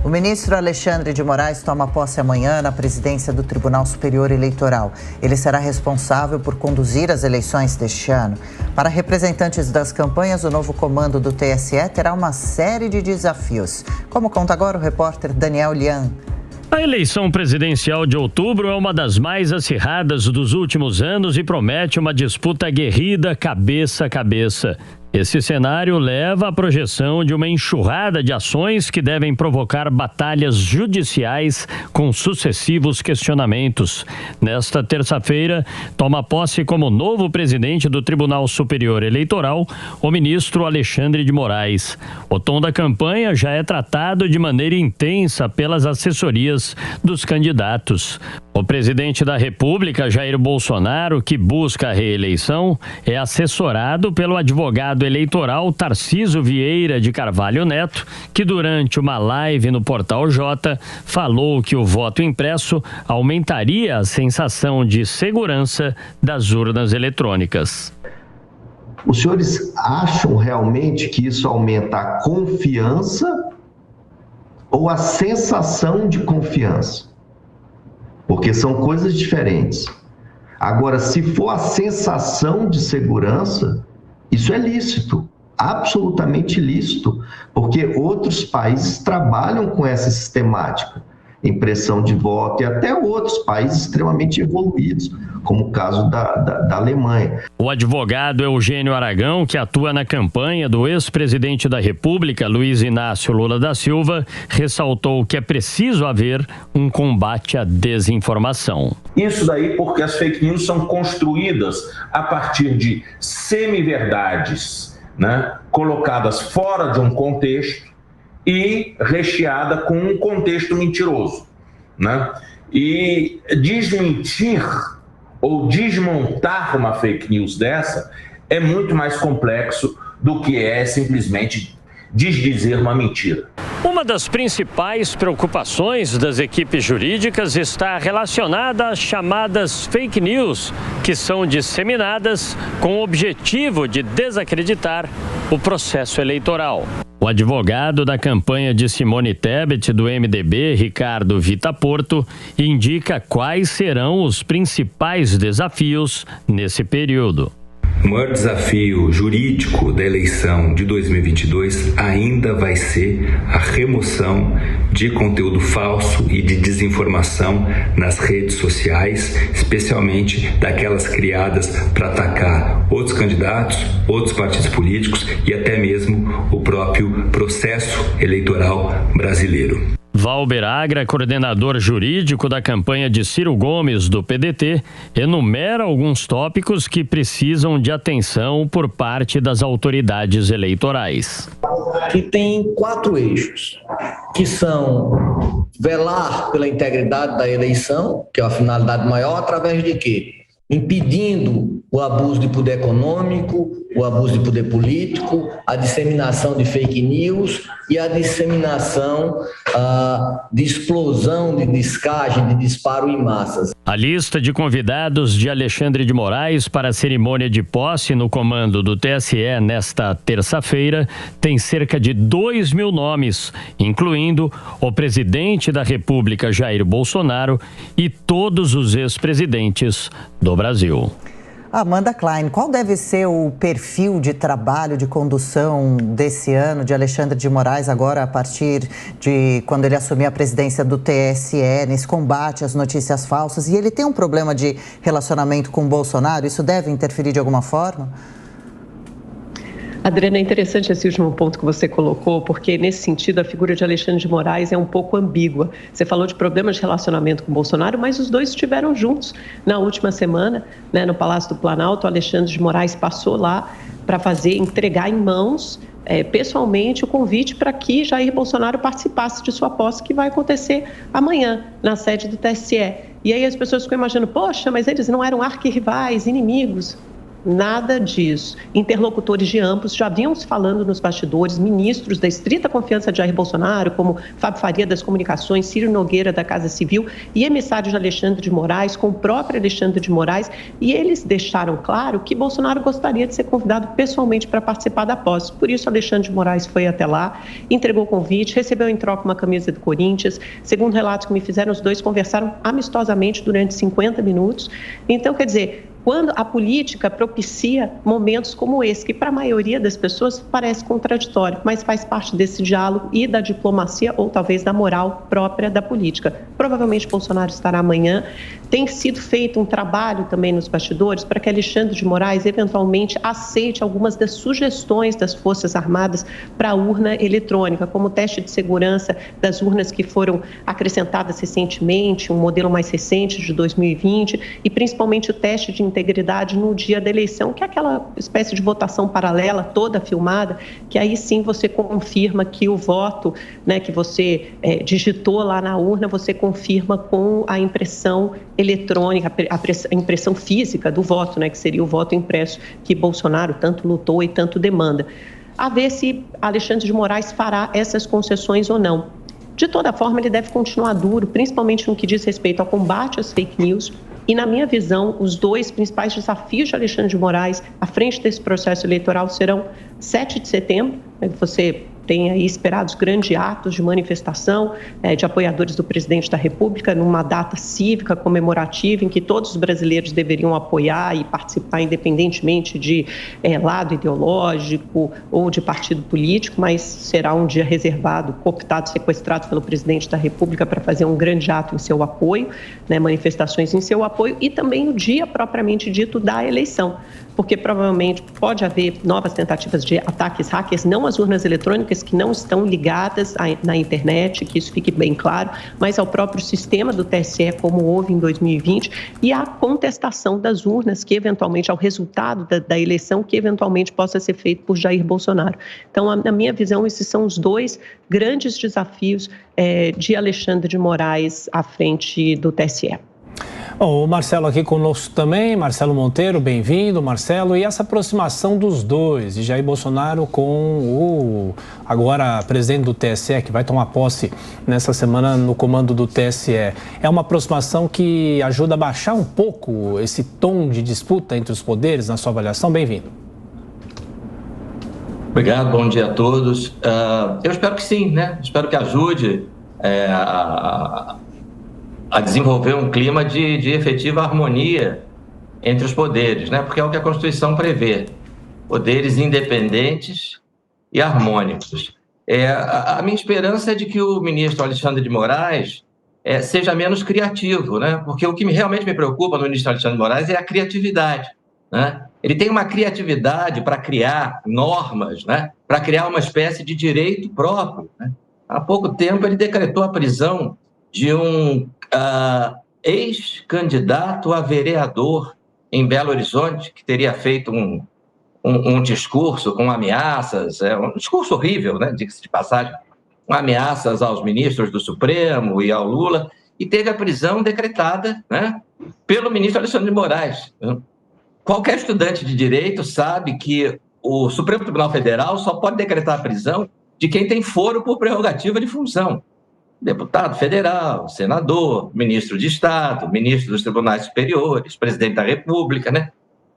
O ministro Alexandre de Moraes toma posse amanhã na presidência do Tribunal Superior Eleitoral. Ele será responsável por conduzir as eleições deste ano. Para representantes das campanhas, o novo comando do TSE terá uma série de desafios. Como conta agora o repórter Daniel Lian. A eleição presidencial de outubro é uma das mais acirradas dos últimos anos e promete uma disputa aguerrida cabeça a cabeça. Esse cenário leva à projeção de uma enxurrada de ações que devem provocar batalhas judiciais com sucessivos questionamentos. Nesta terça-feira, toma posse como novo presidente do Tribunal Superior Eleitoral o ministro Alexandre de Moraes. O tom da campanha já é tratado de maneira intensa pelas assessorias dos candidatos. O presidente da República, Jair Bolsonaro, que busca a reeleição, é assessorado pelo advogado eleitoral Tarcísio Vieira de Carvalho Neto, que durante uma live no Portal J falou que o voto impresso aumentaria a sensação de segurança das urnas eletrônicas. Os senhores acham realmente que isso aumenta a confiança ou a sensação de confiança? Porque são coisas diferentes. Agora, se for a sensação de segurança, isso é lícito, absolutamente lícito, porque outros países trabalham com essa sistemática, impressão de voto, e até outros países extremamente evoluídos, como o caso da Alemanha. O advogado Eugênio Aragão, que atua na campanha do ex-presidente da República, Luiz Inácio Lula da Silva, ressaltou que é preciso haver um combate à desinformação. Isso daí porque as fake news são construídas a partir de semi-verdades, né, colocadas fora de um contexto e recheada com um contexto mentiroso, né? E desmentir ou desmontar uma fake news dessa é muito mais complexo do que é simplesmente desdizer uma mentira. Uma das principais preocupações das equipes jurídicas está relacionada às chamadas fake news, que são disseminadas com o objetivo de desacreditar o processo eleitoral. O advogado da campanha de Simone Tebet, do MDB, Ricardo Vita Porto, indica quais serão os principais desafios nesse período. O maior desafio jurídico da eleição de 2022 ainda vai ser a remoção de conteúdo falso e de desinformação nas redes sociais, especialmente daquelas criadas para atacar outros candidatos, outros partidos políticos e até mesmo o próprio processo eleitoral brasileiro. Valber Agra, coordenador jurídico da campanha de Ciro Gomes, do PDT, enumera alguns tópicos que precisam de atenção por parte das autoridades eleitorais. Que tem 4 eixos, que são velar pela integridade da eleição, que é a finalidade maior, através de quê? Impedindo o abuso de poder econômico, o abuso de poder político, a disseminação de fake news e a disseminação de explosão, de descagem, de disparo em massas. A lista de convidados de Alexandre de Moraes para a cerimônia de posse no comando do TSE nesta terça-feira tem cerca de 2.000 nomes, incluindo o presidente da República, Jair Bolsonaro, e todos os ex-presidentes do Brasil. Amanda Klein, qual deve ser o perfil de trabalho, de condução desse ano de Alexandre de Moraes, agora a partir de quando ele assumir a presidência do TSE, nesse combate às notícias falsas? E ele tem um problema de relacionamento com o Bolsonaro, isso deve interferir de alguma forma? Adriana, é interessante esse último ponto que você colocou, porque nesse sentido a figura de Alexandre de Moraes é um pouco ambígua. Você falou de problemas de relacionamento com Bolsonaro, mas os dois estiveram juntos na última semana, né, no Palácio do Planalto. O Alexandre de Moraes passou lá para entregar em mãos pessoalmente o convite para que Jair Bolsonaro participasse de sua posse, que vai acontecer amanhã na sede do TSE. E aí as pessoas ficam imaginando, poxa, mas eles não eram arquirrivais, inimigos. nada disso. Interlocutores de ambos já vinham se falando nos bastidores, ministros da estrita confiança de Jair Bolsonaro, como Fábio Faria das Comunicações, Ciro Nogueira da Casa Civil e emissários de Alexandre de Moraes, com o próprio Alexandre de Moraes, e eles deixaram claro que Bolsonaro gostaria de ser convidado pessoalmente para participar da posse. Por isso, Alexandre de Moraes foi até lá, entregou o convite, recebeu em troca uma camisa do Corinthians. Segundo relatos que me fizeram, os dois conversaram amistosamente durante 50 minutos. Então, quer dizer, quando a política propicia momentos como esse, que para a maioria das pessoas parece contraditório, mas faz parte desse diálogo e da diplomacia ou talvez da moral própria da política. Provavelmente Bolsonaro estará amanhã. Tem sido feito um trabalho também nos bastidores para que Alexandre de Moraes eventualmente aceite algumas das sugestões das Forças Armadas para a urna eletrônica, como o teste de segurança das urnas que foram acrescentadas recentemente, um modelo mais recente de 2020, e principalmente o teste de integridade no dia da eleição, que é aquela espécie de votação paralela, toda filmada, que aí sim você confirma que o voto, né, que você digitou lá na urna, você confirma com a impressão eletrônica, a impressão física do voto, né, que seria o voto impresso que Bolsonaro tanto lutou e tanto demanda. A ver se Alexandre de Moraes fará essas concessões ou não. De toda forma, ele deve continuar duro, principalmente no que diz respeito ao combate às fake news. E, na minha visão, os dois principais desafios de Alexandre de Moraes à frente desse processo eleitoral serão 7 de setembro, né, que você tem aí esperados grandes atos de manifestação de apoiadores do presidente da República numa data cívica comemorativa em que todos os brasileiros deveriam apoiar e participar independentemente de lado ideológico ou de partido político, mas será um dia reservado, cooptado, sequestrado pelo presidente da República para fazer um grande ato em seu apoio, né, manifestações em seu apoio, e também o dia propriamente dito da eleição, porque provavelmente pode haver novas tentativas de ataques hackers, não às urnas eletrônicas que não estão ligadas na internet, que isso fique bem claro, mas ao próprio sistema do TSE, como houve em 2020, e a contestação das urnas, que eventualmente, ao resultado da eleição, que eventualmente possa ser feito por Jair Bolsonaro. Então, na minha visão, esses são os dois grandes desafios de Alexandre de Moraes à frente do TSE. Bom, o Marcelo aqui conosco também, Marcelo Monteiro, bem-vindo, Marcelo. E essa aproximação dos dois, de Jair Bolsonaro com o agora presidente do TSE, que vai tomar posse nessa semana no comando do TSE, é uma aproximação que ajuda a baixar um pouco esse tom de disputa entre os poderes, na sua avaliação? Bem-vindo. Obrigado, bom dia a todos. Eu espero que sim, né? Espero que ajude a desenvolver um clima de efetiva harmonia entre os poderes, né? Porque é o que a Constituição prevê, poderes independentes e harmônicos. A minha esperança é de que o ministro Alexandre de Moraes seja menos criativo, né? Porque o que realmente me preocupa no ministro Alexandre de Moraes é a criatividade, né? Ele tem uma criatividade para criar normas, né? Para criar uma espécie de direito próprio, né? Há pouco tempo ele decretou a prisão de um ex-candidato a vereador em Belo Horizonte, que teria feito um discurso com ameaças, um discurso horrível, né, diga-se de passagem, com ameaças aos ministros do Supremo e ao Lula, e teve a prisão decretada, né, pelo ministro Alexandre de Moraes. Qualquer estudante de direito sabe que o Supremo Tribunal Federal só pode decretar a prisão de quem tem foro por prerrogativa de função. Deputado federal, senador, ministro de Estado, ministro dos tribunais superiores, presidente da República, né?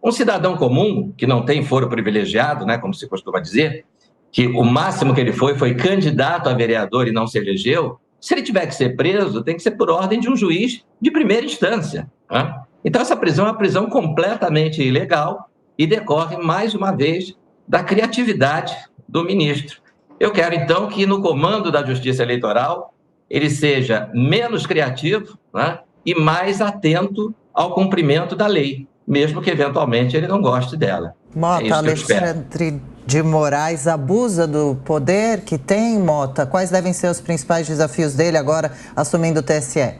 Um cidadão comum, que não tem foro privilegiado, né, como se costuma dizer, que o máximo que ele foi candidato a vereador e não se elegeu, se ele tiver que ser preso, tem que ser por ordem de um juiz de primeira instância, né? Então, essa prisão é uma prisão completamente ilegal e decorre, mais uma vez, da criatividade do ministro. Eu quero, então, que no comando da Justiça Eleitoral ele seja menos criativo, né, e mais atento ao cumprimento da lei, mesmo que eventualmente ele não goste dela. Mota, Alexandre de Moraes abusa do poder que tem, Mota? Quais devem ser os principais desafios dele agora assumindo o TSE?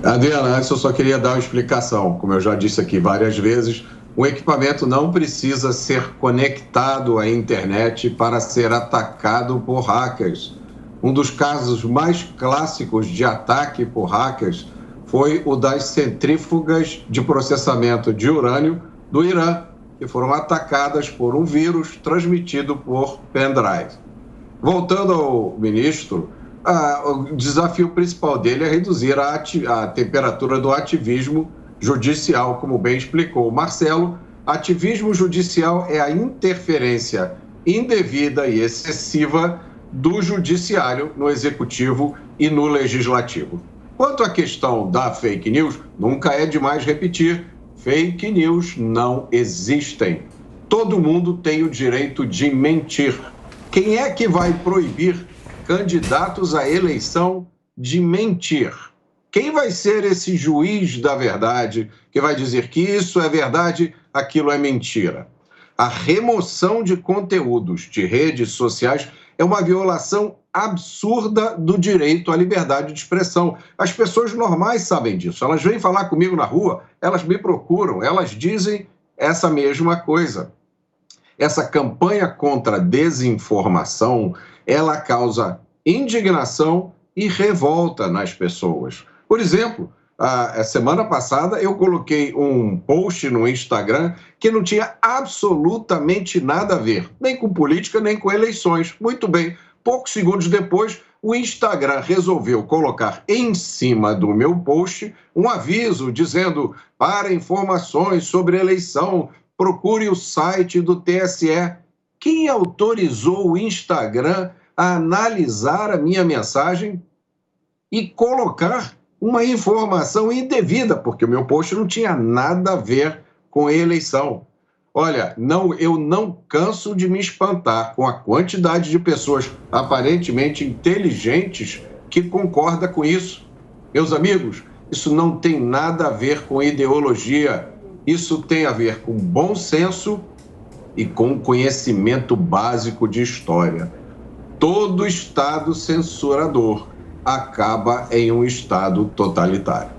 Adriana, antes eu só queria dar uma explicação. Como eu já disse aqui várias vezes, o equipamento não precisa ser conectado à internet para ser atacado por hackers. Um dos casos mais clássicos de ataque por hackers foi o das centrífugas de processamento de urânio do Irã, que foram atacadas por um vírus transmitido por pendrive. Voltando ao ministro, o desafio principal dele é reduzir a temperatura do ativismo judicial, como bem explicou o Marcelo. Ativismo judicial é a interferência indevida e excessiva do judiciário no executivo e no legislativo. Quanto à questão da fake news, nunca é demais repetir, fake news não existem. Todo mundo tem o direito de mentir. Quem é que vai proibir candidatos à eleição de mentir? Quem vai ser esse juiz da verdade que vai dizer que isso é verdade, aquilo é mentira? A remoção de conteúdos de redes sociais é uma violação absurda do direito à liberdade de expressão. As pessoas normais sabem disso. Elas vêm falar comigo na rua, elas me procuram, elas dizem essa mesma coisa. Essa campanha contra a desinformação, ela causa indignação e revolta nas pessoas. Por exemplo, a semana passada eu coloquei um post no Instagram que não tinha absolutamente nada a ver, nem com política, nem com eleições. Muito bem, poucos segundos depois, o Instagram resolveu colocar em cima do meu post um aviso dizendo: para informações sobre eleição, procure o site do TSE. Quem autorizou o Instagram a analisar a minha mensagem e colocar uma informação indevida, porque o meu post não tinha nada a ver com a eleição? Olha, eu não canso de me espantar com a quantidade de pessoas aparentemente inteligentes que concorda com isso. Meus amigos, isso não tem nada a ver com ideologia, isso tem a ver com bom senso e com conhecimento básico de história. Todo Estado censurador acaba em um Estado totalitário.